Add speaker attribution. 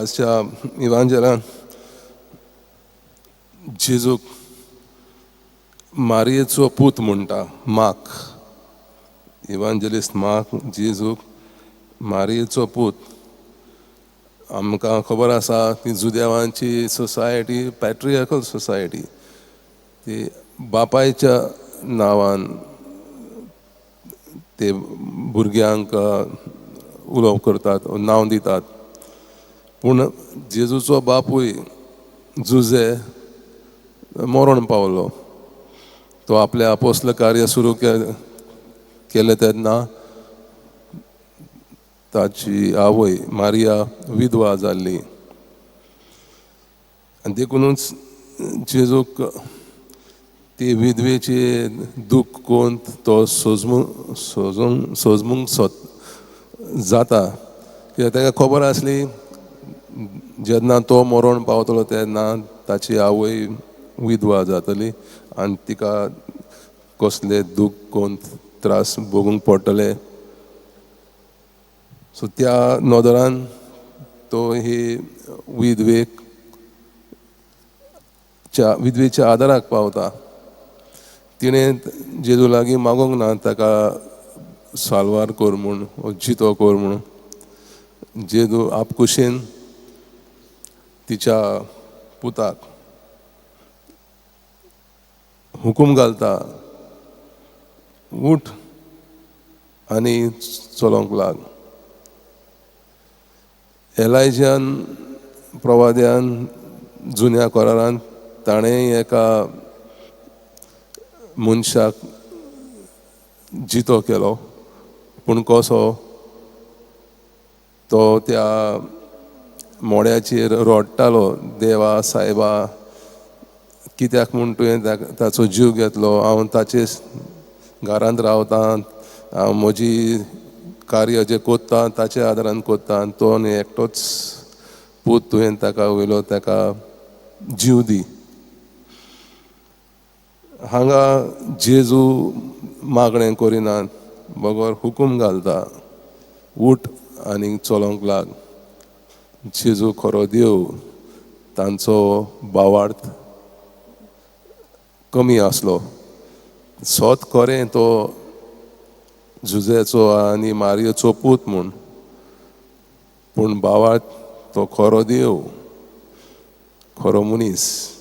Speaker 1: आजच्या इवांजेलान जेजूक मारयेचो पूत म्हणटा माक. इवांजेलिस्ट माक जेजूक मारयेचो पूत. आमकां खबर आसा ती जुदेवांची सोसायटी पॅट्रियार्कल सोसायटी. ती बापायच्या नांवान ते भुरग्यांक उलोव करतात, नांव दितात. पूण जेजूचो बापूय जुजे मरण पावलो. तो आपलें आपोस्तल कार्य सुरू केलें तेन्ना ताची आवय मारिया विधवा जाल्ली. आनी देखूनच जेजूक ती विधवेची दूख कोन्न तो सोजमूंक जाता. कित्याक ताका खबर आसली जेन्ना तो मरण पावतलो तेन्ना ताची आवय विधवा जातली आनी तिका कसले दूख कोन्न त्रास भोगूंक पडटले. सो त्या नोदरान तो ही विधवेच्या आदाराक पावता. तिणें जेजू लागीं मागोंक ना ताका साल्वार कोर म्हूण, जितो कोर म्हूण. जेजू आपकुशीन तिच्या पुताक हुकूम घालता, उठ आनी चलोंक लाग. एलायजान प्रवाद्यान जुन्या करारान ताणें एका मनशाक जितो केलो. पूण कसो तो त्या मोड्याचेर रोडटालो, देवा सायबा कित्याक म्हूण तुवें ताचो जीव घेतलो. हांव ताचेच घरांत रावतां, हांव म्हजी कार्य जें कोत्तां ताच्या आदारान कोत्तां. तो न्ही एकटोच पूत तुवें ताका वयलो, ताका जीव दी. हांगा जेजू मागणें करिना, बगर हुकूम घालता, उठ आनी चलोंक लाग. जेजू खरो देव, तांचो भावार्थ कमी आसलो. सोत खरें तो जुजेचो आनी मारयेचो पूत म्हूण, पूण भावार्थ तो खरो देव, खरो मनीस.